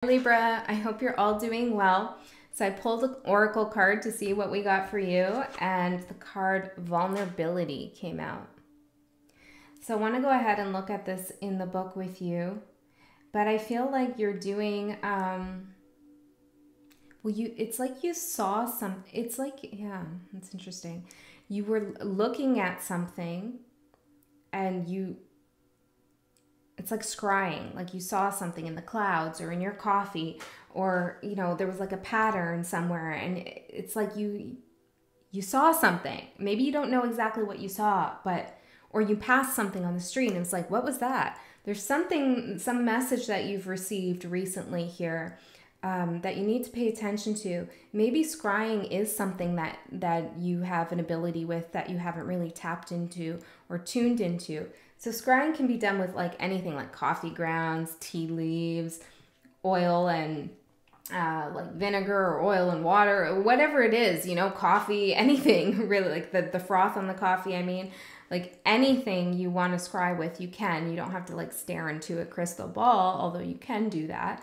Libra, I hope you're all doing well. So I pulled an oracle card to see what we got for you, and the card Vulnerability came out. So I want to go ahead and look at this in the book with you, but I feel like you're doing, it's like you saw some, it's like, yeah, it's interesting. You were looking at something and it's like scrying, like you saw something in the clouds or in your coffee, or, you know, there was like a pattern somewhere, and it's like you saw something. Maybe you don't know exactly what you saw, or you passed something on the street and it's like, what was that? There's some message that you've received recently here that you need to pay attention to. Maybe scrying is something that you have an ability with that you haven't really tapped into or tuned into. So scrying can be done with like anything, like coffee grounds, tea leaves, oil and like vinegar or oil and water, or whatever it is, you know, coffee, anything really, like the froth on the coffee. I mean, like anything you want to scry with, you can. You don't have to like stare into a crystal ball, although you can do that.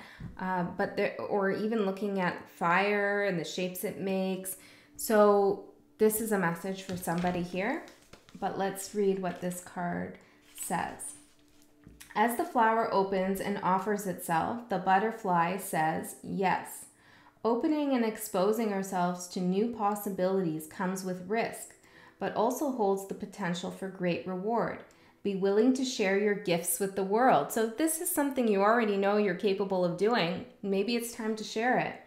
Or even looking at fire and the shapes it makes. So this is a message for somebody here, but let's read what this card says. As the flower opens and offers itself, the butterfly says yes. Opening and exposing ourselves to new possibilities comes with risk, but also holds the potential for great reward. Be willing to share your gifts with the world. So if this is something you already know you're capable of doing, maybe it's time to share it.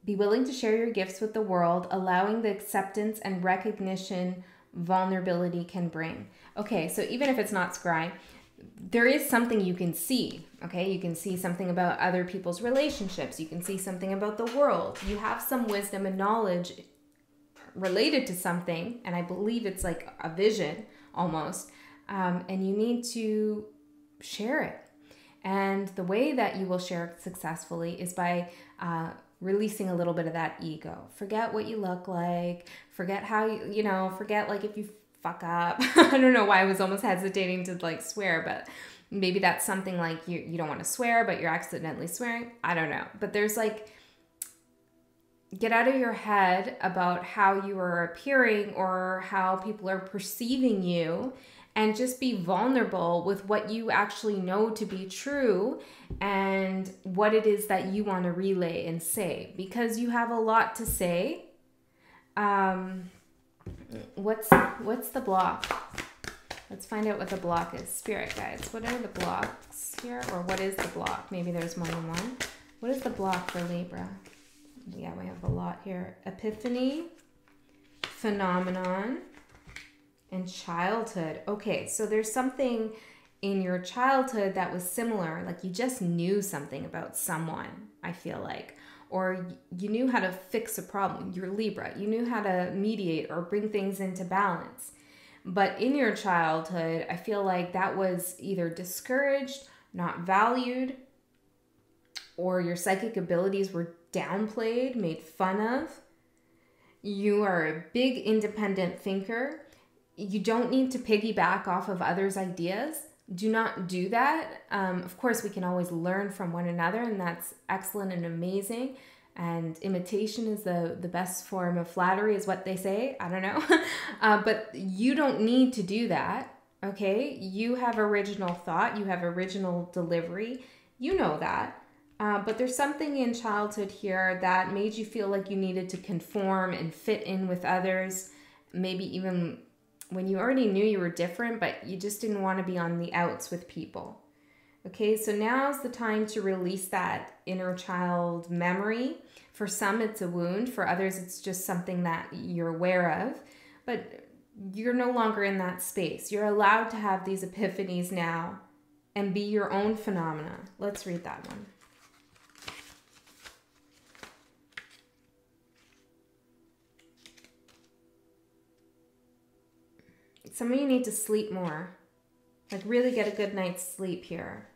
Be willing to share your gifts with the world, allowing the acceptance and recognition vulnerability can bring. Okay, so even if it's not scry, there is something you can see, okay? You can see something about other people's relationships. You can see something about the world. You have some wisdom and knowledge related to something, and I believe it's like a vision almost, and you need to share it. And the way that you will share it successfully is by releasing a little bit of that ego. Forget what you look like. Forget how forget like if you fuck up. I don't know why I was almost hesitating to like swear, but maybe that's something like you don't want to swear, but you're accidentally swearing. I don't know. But there's like, get out of your head about how you are appearing or how people are perceiving you, and just be vulnerable with what you actually know to be true and what it is that you want to relay and say, because you have a lot to say. What's the block? Let's find out what the block is. Spirit guides, what are the blocks here? Or what is the block? Maybe there's more than one. What is the block for Libra? Yeah, we have a lot here. Epiphany, phenomenon, and childhood. Okay, so there's something in your childhood that was similar, like you just knew something about someone, I feel like, or you knew how to fix a problem. You're Libra. You knew how to mediate or bring things into balance. But in your childhood, I feel like that was either discouraged, not valued, or your psychic abilities were downplayed, made fun of. You are a big independent thinker. You don't need to piggyback off of others' ideas. Do not do that. Of course, we can always learn from one another, and that's excellent and amazing. And imitation is the best form of flattery, is what they say. I don't know. But you don't need to do that, okay? You have original thought. You have original delivery. You know that. But there's something in childhood here that made you feel like you needed to conform and fit in with others, maybe even when you already knew you were different, but you just didn't want to be on the outs with people. Okay, so now's the time to release that inner child memory. For some, it's a wound. For others, it's just something that you're aware of. But you're no longer in that space. You're allowed to have these epiphanies now and be your own phenomena. Let's read that one. Some of you need to sleep more. Like really get a good night's sleep here.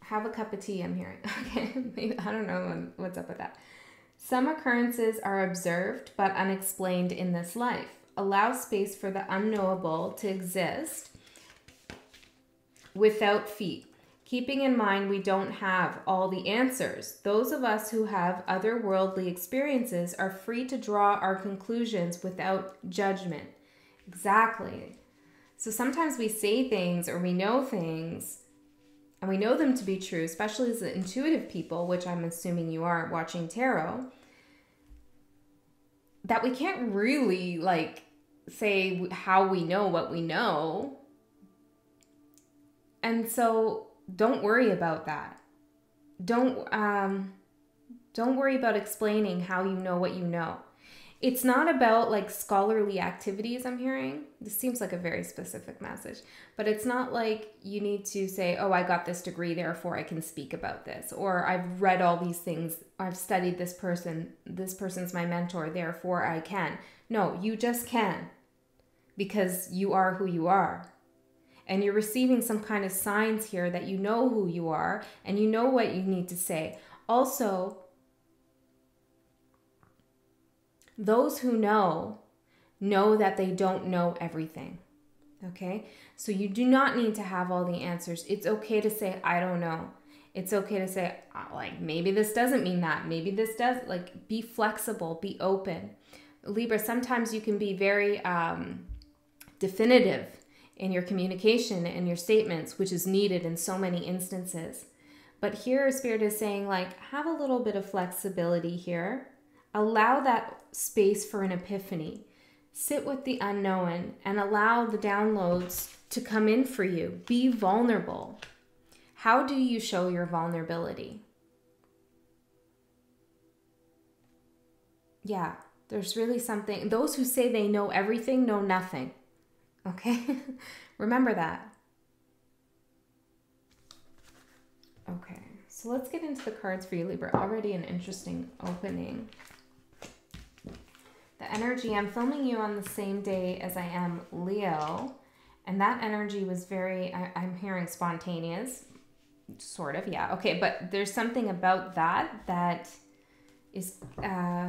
Have a cup of tea, I'm hearing. Okay, maybe, I don't know what's up with that. Some occurrences are observed but unexplained in this life. Allow space for the unknowable to exist without feet. Keeping in mind we don't have all the answers. Those of us who have otherworldly experiences are free to draw our conclusions without judgment. Exactly. So sometimes we say things or we know things and we know them to be true, especially as intuitive people, which I'm assuming you are watching tarot, that we can't really like say how we know what we know. And so don't worry about that. Don't worry about explaining how you know what you know. It's not about like scholarly activities, I'm hearing. This seems like a very specific message, but it's not like you need to say, oh, I got this degree, therefore I can speak about this. Or I've read all these things. I've studied this person's my mentor, therefore I can. No, you just can, because you are who you are. And you're receiving some kind of signs here that you know who you are and you know what you need to say. Also, those who know that they don't know everything, okay? So you do not need to have all the answers. It's okay to say, I don't know. It's okay to say, like, maybe this doesn't mean that. Maybe this does. Like, be flexible, be open. Libra, sometimes you can be very definitive in your communication and your statements, which is needed in so many instances. But here, Spirit is saying, like, have a little bit of flexibility here. Allow that space for an epiphany. Sit with the unknown and allow the downloads to come in for you. Be vulnerable. How do you show your vulnerability? Yeah, there's really something. Those who say they know everything know nothing. Okay? Remember that. Okay, so let's get into the cards for you, Libra. Already an interesting opening. The energy, I'm filming you on the same day as I am Leo, and that energy was very, I'm hearing spontaneous, sort of, yeah. Okay, but there's something about that is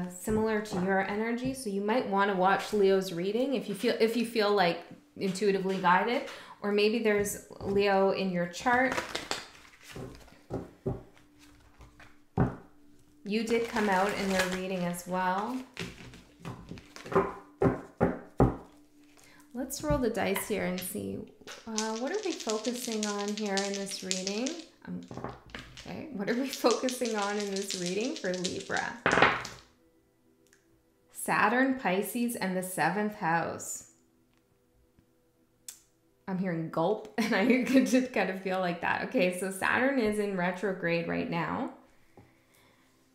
similar to your energy, so you might want to watch Leo's reading if you feel like intuitively guided, or maybe there's Leo in your chart. You did come out in your reading as well. Let's roll the dice here and see what are we focusing on here in this reading. Okay, what are we focusing on in this reading for Libra? Saturn, Pisces, and the 7th house. I'm hearing gulp, and I could just kind of feel like that. Okay, so Saturn is in retrograde right now.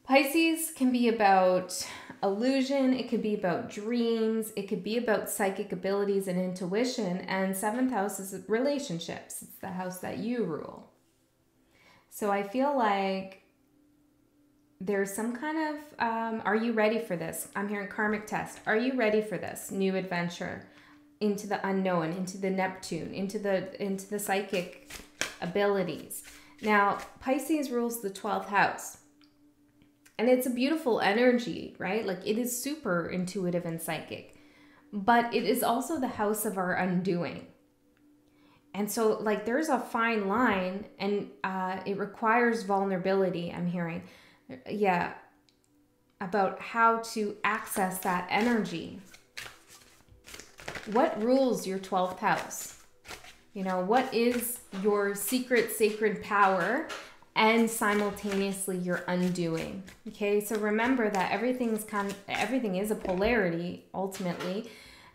Pisces can be about illusion, it could be about dreams, it could be about psychic abilities and intuition, and 7th house is relationships. It's the house that you rule. So I feel like there's some kind of, are you ready for this? I'm hearing karmic test. Are you ready for this new adventure into the unknown, into the Neptune, into the psychic abilities? Now, Pisces rules the 12th house. And it's a beautiful energy, right? Like, it is super intuitive and psychic. But it is also the house of our undoing. And so, like, there's a fine line, and it requires vulnerability, I'm hearing. Yeah, about how to access that energy. What rules your 12th house? You know, what is your secret sacred power and simultaneously your undoing? Okay, so remember that everything is a polarity ultimately.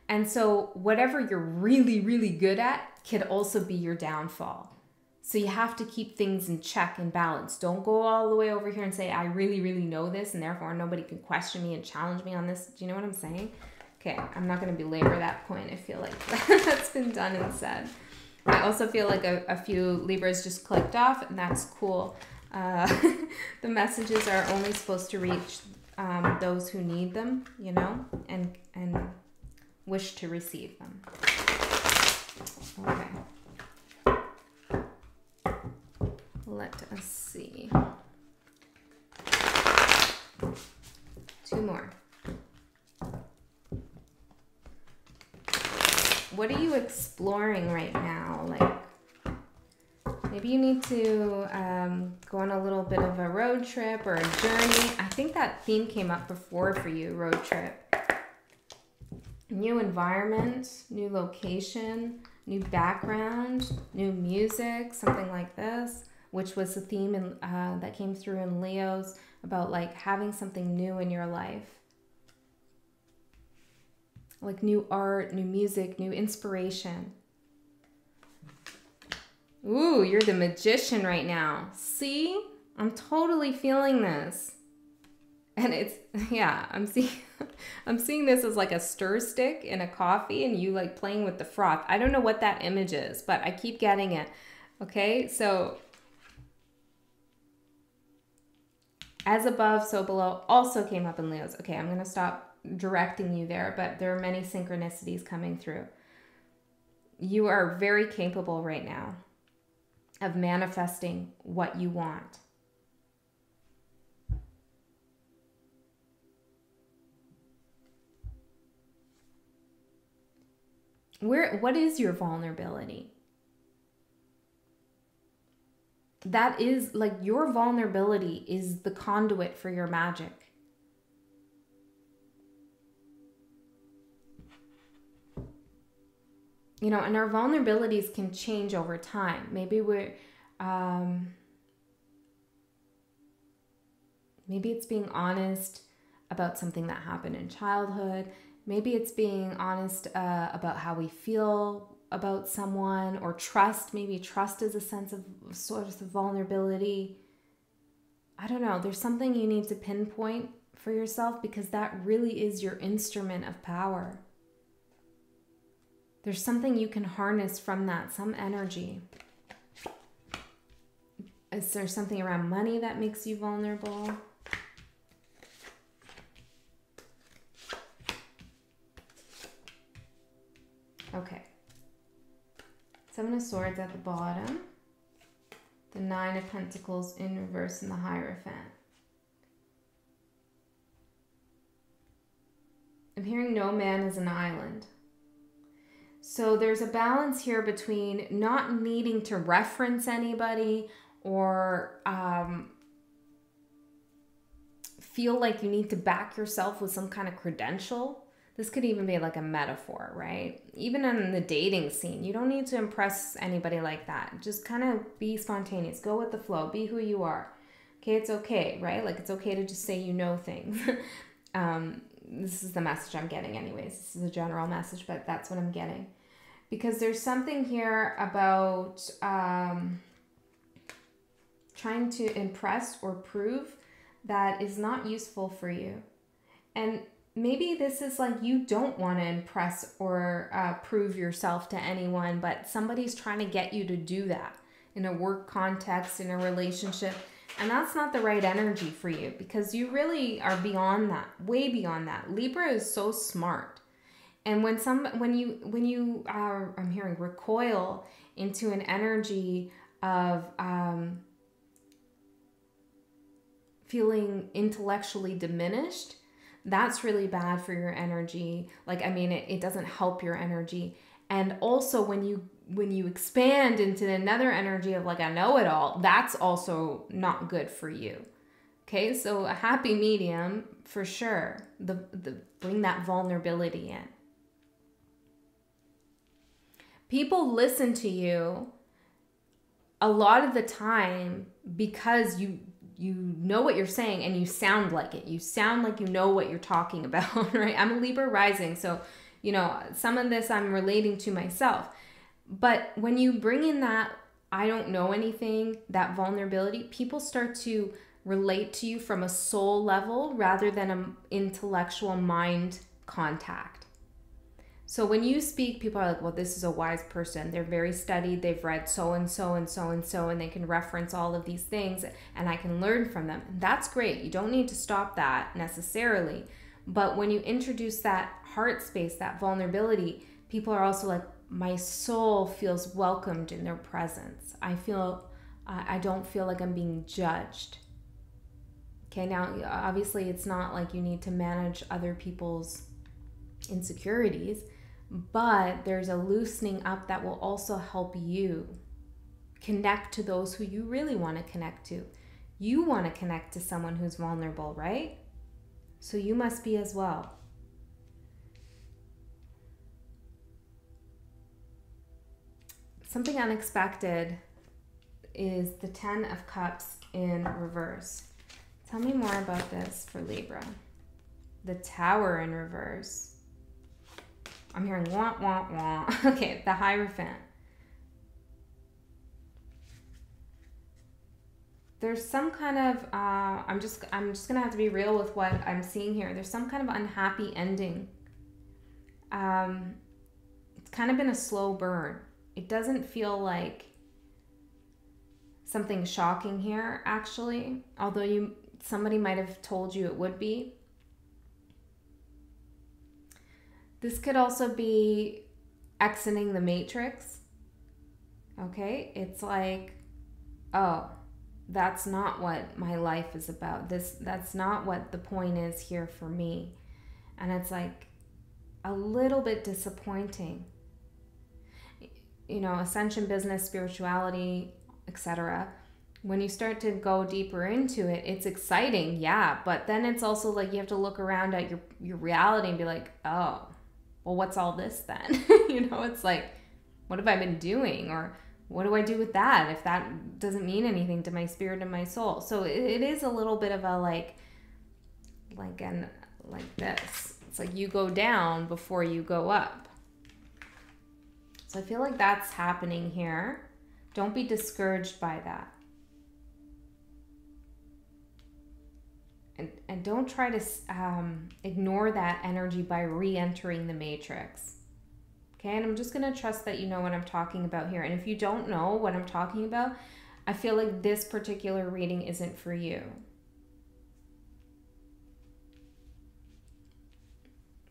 And so whatever you're really, really good at could also be your downfall. So you have to keep things in check and balance. Don't go all the way over here and say, I really, really know this, and therefore nobody can question me and challenge me on this. Do you know what I'm saying? Okay, I'm not going to belabor that point. I feel like that's been done and said. I also feel like a few Libras just clicked off, and that's cool. The messages are only supposed to reach those who need them, you know, and wish to receive them. Okay. Let us see. 2 more. What are you exploring right now? Like, Maybe you need to go on a little bit of a road trip or a journey. I think that theme came up before for you, road trip. New environment, new location, new background, new music, something like this, which was the theme that came through in Leo's about like having something new in your life. Like new art, new music, new inspiration. Ooh, you're the magician right now. See? I'm totally feeling this. And it's, yeah, I'm seeing this as like a stir stick in a coffee and you like playing with the froth. I don't know what that image is, but I keep getting it. Okay, so as above, so below also came up in Leo's. Okay, I'm going to stop directing you there, but there are many synchronicities coming through. You are very capable right now of manifesting what you want. What is your vulnerability? That is like your vulnerability is the conduit for your magic. You know, and our vulnerabilities can change over time. Maybe maybe it's being honest about something that happened in childhood. Maybe it's being honest about how we feel about someone, or trust. Maybe trust is a sense of sort of vulnerability. I don't know. There's something you need to pinpoint for yourself because that really is your instrument of power. There's something you can harness from that, some energy. Is there something around money that makes you vulnerable? Okay. Seven of Swords at the bottom. The Nine of Pentacles in reverse in the Hierophant. I'm hearing no man is an island. So there's a balance here between not needing to reference anybody or feel like you need to back yourself with some kind of credential. This could even be like a metaphor, right? Even in the dating scene, you don't need to impress anybody like that. Just kind of be spontaneous. Go with the flow. Be who you are. Okay, it's okay, right? Like it's okay to just say you know things. This is the message I'm getting anyways. This is a general message, but that's what I'm getting. Because there's something here about trying to impress or prove that is not useful for you. And maybe this is like you don't want to impress or prove yourself to anyone, but somebody's trying to get you to do that in a work context, in a relationship. And that's not the right energy for you because you really are beyond that, way beyond that. Libra is so smart. And when you are, I'm hearing, recoil into an energy of feeling intellectually diminished, that's really bad for your energy. Like, I mean, it doesn't help your energy. And also when you expand into another energy of like a know-it-all, that's also not good for you. Okay, so a happy medium for sure. Bring that vulnerability in. People listen to you a lot of the time because you know what you're saying and you sound like it. You sound like you know what you're talking about, right? I'm a Libra rising, so, you know, some of this I'm relating to myself. But when you bring in that, I don't know anything, that vulnerability, people start to relate to you from a soul level rather than an intellectual mind contact. So when you speak, people are like, well, this is a wise person. They're very studied. They've read so and so and so and so, and they can reference all of these things and I can learn from them. That's great. You don't need to stop that necessarily. But when you introduce that heart space, that vulnerability, people are also like, my soul feels welcomed in their presence. I don't feel like I'm being judged. Okay, now obviously it's not like you need to manage other people's insecurities, but there's a loosening up that will also help you. connect to those who you really want to connect to. You want to connect to someone who's vulnerable, right? So you must be as well. Something unexpected is the 10 of Cups in reverse. Tell me more about this for Libra. The Tower in reverse. I'm hearing wah, wah, wah. Okay, the Hierophant. There's some kind of, I'm just gonna have to be real with what I'm seeing here. There's some kind of unhappy ending. It's kind of been a slow burn. It doesn't feel like something shocking here, actually, although somebody might have told you it would be. This could also be exiting the matrix. Okay, it's like, oh, that's not what my life is about. That's not what the point is here for me. And it's like a little bit disappointing. You know, ascension, business, spirituality, etc. When you start to go deeper into it, it's exciting, yeah, but then it's also like you have to look around at your reality and be like, oh, well, what's all this then? You know, it's like, what have I been doing? Or what do I do with that if that doesn't mean anything to my spirit and my soul? So it is a little bit of a like this. It's like you go down before you go up. So I feel like that's happening here. Don't be discouraged by that. And don't try to ignore that energy by re-entering the matrix. Okay, and I'm just going to trust that you know what I'm talking about here. And if you don't know what I'm talking about, I feel like this particular reading isn't for you.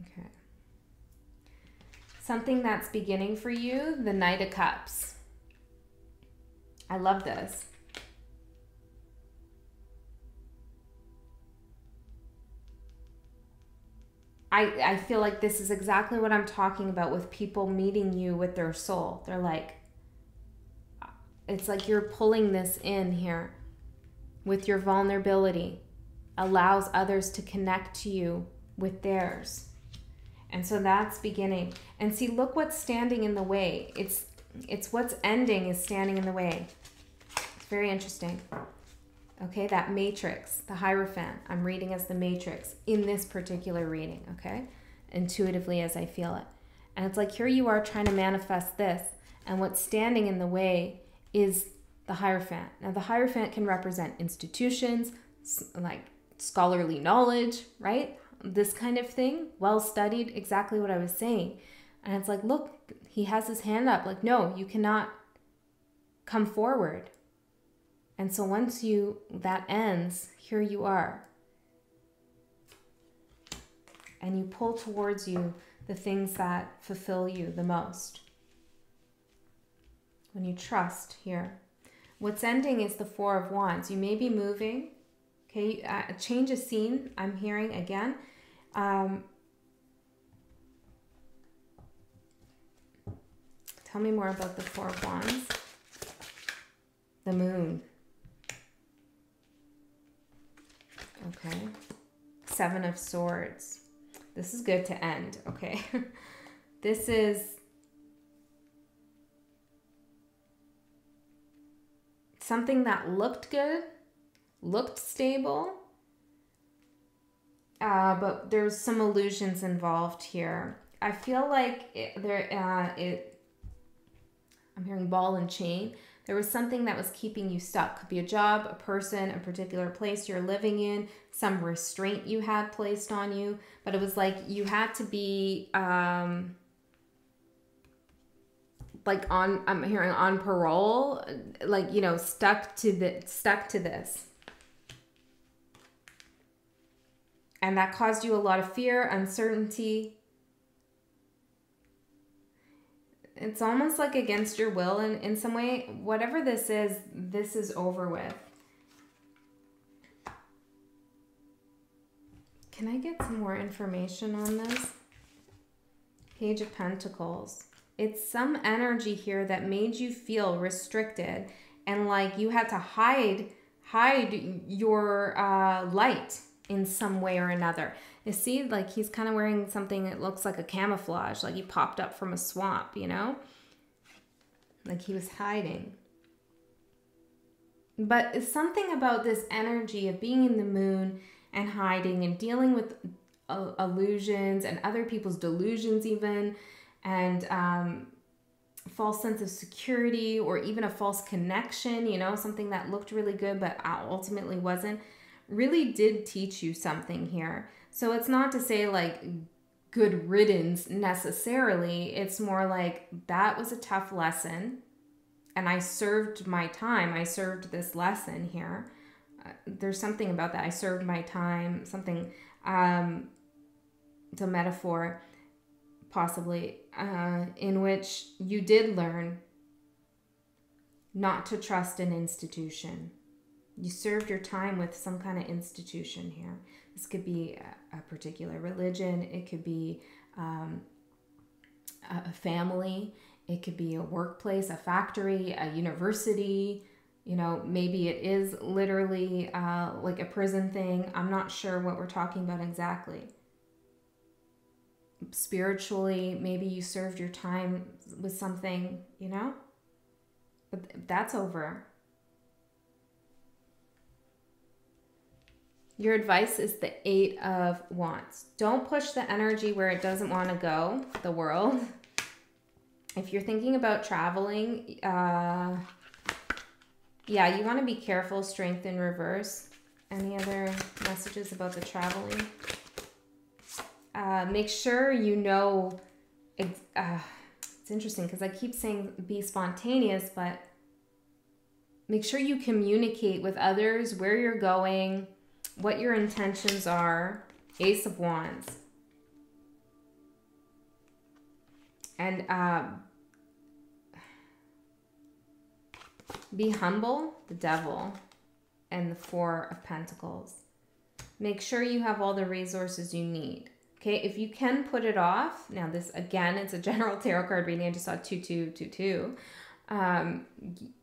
Okay. Something that's beginning for you, the Knight of Cups. I love this. I feel like this is exactly what I'm talking about with people meeting you with their soul. They're like, it's like you're pulling this in here with your vulnerability, allows others to connect to you with theirs. And so that's beginning. And see, look what's standing in the way. It's what's ending is standing in the way. It's very interesting. Okay, that matrix, the Hierophant, I'm reading as the matrix in this particular reading, okay? Intuitively as I feel it. And it's like, here you are trying to manifest this, and what's standing in the way is the Hierophant. Now, the Hierophant can represent institutions, like scholarly knowledge, right? This kind of thing, well studied, exactly what I was saying. And it's like, look, he has his hand up, like, no, you cannot come forward. And so once that ends, here you are. And you pull towards you the things that fulfill you the most. When you trust here. What's ending is the Four of Wands. You may be moving. Okay, a change of scene, I'm hearing again. Tell me more about the Four of Wands. The Moon. Okay. Seven of Swords. This is good to end, okay? This is something that looked good, looked stable, but there's some illusions involved here. I feel like I'm hearing ball and chain. There was something that was keeping you stuck. Could be a job, a person, a particular place you're living in, some restraint you had placed on you. But it was like you had to be I'm hearing on parole, like, you know, stuck to this. And that caused you a lot of fear, uncertainty. It's almost like against your will in some way. Whatever this is over with. Can I get some more information on this? Page of Pentacles. It's some energy here that made you feel restricted and like you had to hide your light in some way or another. You see, like he's kind of wearing something that looks like a camouflage, like he popped up from a swamp, you know? Like he was hiding. But it's something about this energy of being in the moon and hiding and dealing with illusions and other people's delusions even, and false sense of security, or even a false connection, you know, something that looked really good but ultimately wasn't, really did teach you something here. So it's not to say like good riddance necessarily. It's more like that was a tough lesson and I served my time. I served this lesson here. There's something about that. I served my time, something, it's a metaphor possibly, in which you did learn not to trust an institution. You served your time with some kind of institution here. This could be a particular religion. It could be a family. It could be a workplace, a factory, a university. You know, maybe it is literally like a prison thing. I'm not sure what we're talking about exactly. Spiritually, maybe you served your time with something, you know? But that's over. Your advice is the 8 of Wands. Don't push the energy where it doesn't want to go, the world. If you're thinking about traveling, yeah, you want to be careful. Strength in reverse. Any other messages about the traveling? Make sure you know, it's interesting because I keep saying be spontaneous, but make sure you communicate with others where you're going, what your intentions are. Ace of Wands. And be humble, the Devil, and the 4 of Pentacles. Make sure you have all the resources you need. Okay, if you can put it off, now this, again, it's a general tarot card reading. I just saw 2222.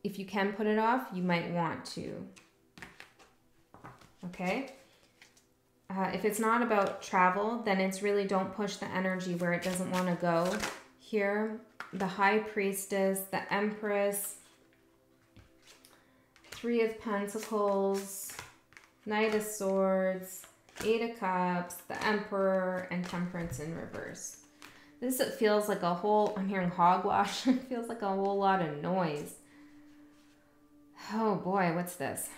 If you can put it off, you might want to. Okay? If it's not about travel, then it's really don't push the energy where it doesn't want to go. Here, the High Priestess, the Empress, 3 of Pentacles, Knight of Swords, 8 of Cups, the Emperor, and Temperance in reverse. This, it feels like a whole, I'm hearing hogwash. It feels like a whole lot of noise. Oh boy, what's this?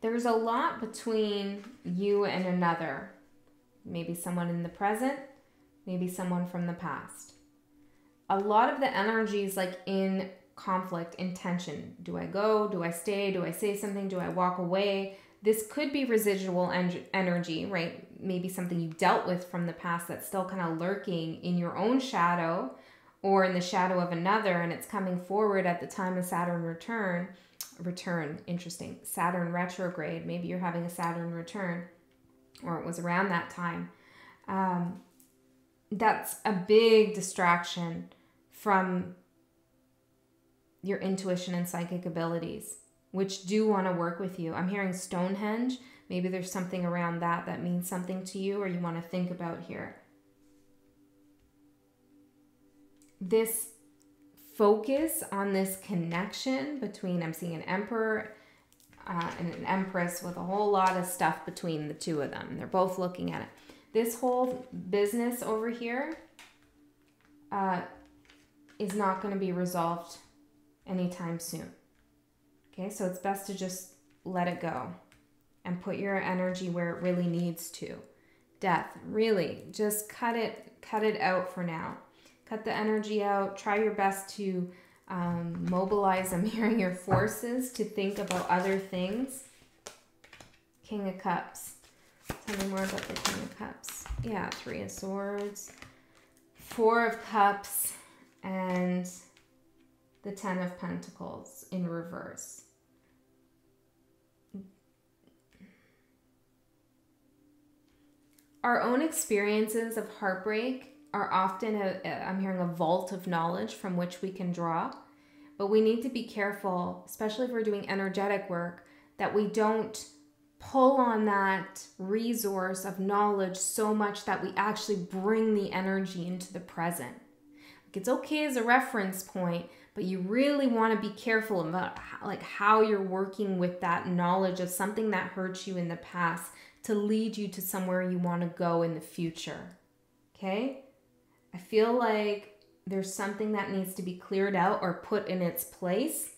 There's a lot between you and another. Maybe someone in the present, maybe someone from the past. A lot of the energy is like in conflict, in tension. Do I go? Do I stay? Do I say something? Do I walk away? This could be residual energy, right? Maybe something you dealt with from the past that's still kind of lurking in your own shadow or in the shadow of another, and it's coming forward at the time of Saturn return, interesting, Saturn retrograde. Maybe you're having a Saturn return, or it was around that time. That's a big distraction from your intuition and psychic abilities, which do want to work with you. I'm hearing Stonehenge. Maybe there's something around that that means something to you or you want to think about here. This focus on this connection between, I'm seeing an Emperor and an Empress with a whole lot of stuff between the two of them. They're both looking at it. This whole business over here is not going to be resolved anytime soon. Okay, so it's best to just let it go and put your energy where it really needs to. Death, really, just cut it out for now. Cut the energy out. Try your best to mobilize, I'm hearing, your forces to think about other things. King of Cups. Tell me more about the King of Cups. Yeah, 3 of Swords, 4 of Cups, and the 10 of Pentacles in reverse. Our own experiences of heartbreak are often, I'm hearing, a vault of knowledge from which we can draw. But we need to be careful, especially if we're doing energetic work, that we don't pull on that resource of knowledge so much that we actually bring the energy into the present. Like, it's okay as a reference point, but you really want to be careful about how you're working with that knowledge of something that hurt you in the past to lead you to somewhere you want to go in the future. Okay? I feel like there's something that needs to be cleared out or put in its place.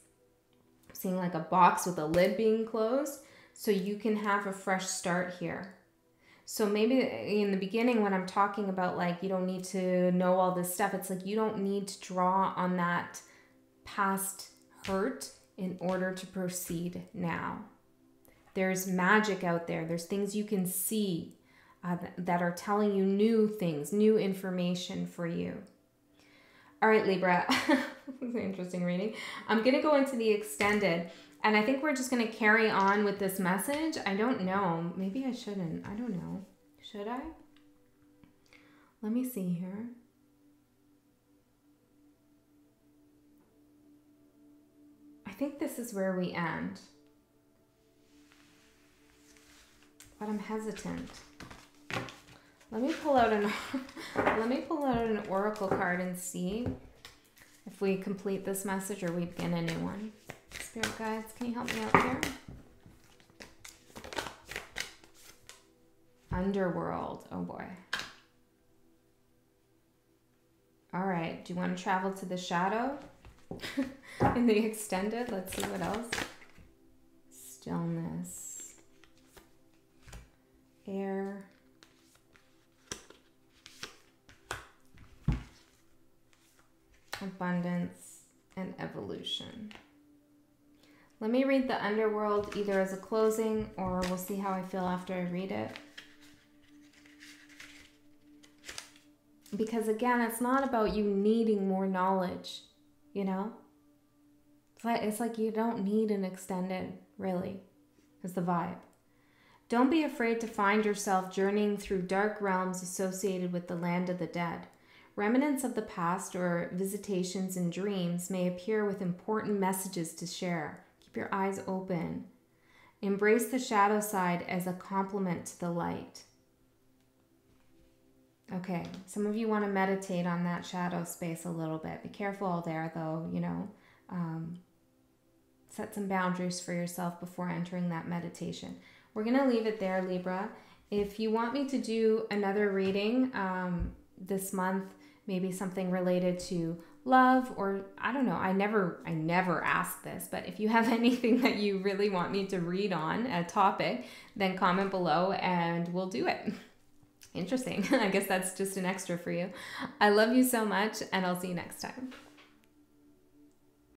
I'm seeing like a box with a lid being closed, so you can have a fresh start here. So maybe in the beginning when I'm talking about like you don't need to know all this stuff, it's like you don't need to draw on that past hurt in order to proceed now. There's magic out there. There's things you can see that are telling you new things, new information for you. All right, Libra, this is an interesting reading. I'm going to go into the extended, and I think we're just going to carry on with this message. I don't know. Maybe I shouldn't. I don't know. Should I? Let me see here. I think this is where we end, but I'm hesitant. Let me pull out an oracle card and see if we complete this message or we begin a new one. Spirit guides, can you help me out here? Underworld. Oh boy. All right. Do you want to travel to the shadow? In the extended, let's see what else. Stillness. Air. Abundance and evolution. Let me read the underworld either as a closing or we'll see how I feel after I read it. Because again, it's not about you needing more knowledge, you know? It's like you don't need an extended, really, is the vibe. Don't be afraid to find yourself journeying through dark realms associated with the land of the dead. Remnants of the past or visitations in dreams may appear with important messages to share. Keep your eyes open. Embrace the shadow side as a complement to the light. Okay, some of you want to meditate on that shadow space a little bit. Be careful there, though, you know. Set some boundaries for yourself before entering that meditation. We're going to leave it there, Libra. If you want me to do another reading this month, maybe something related to love, or I don't know, I never ask this, but if you have anything that you really want me to read on a topic, then comment below and we'll do it. Interesting. I guess that's just an extra for you. I love you so much, and I'll see you next time.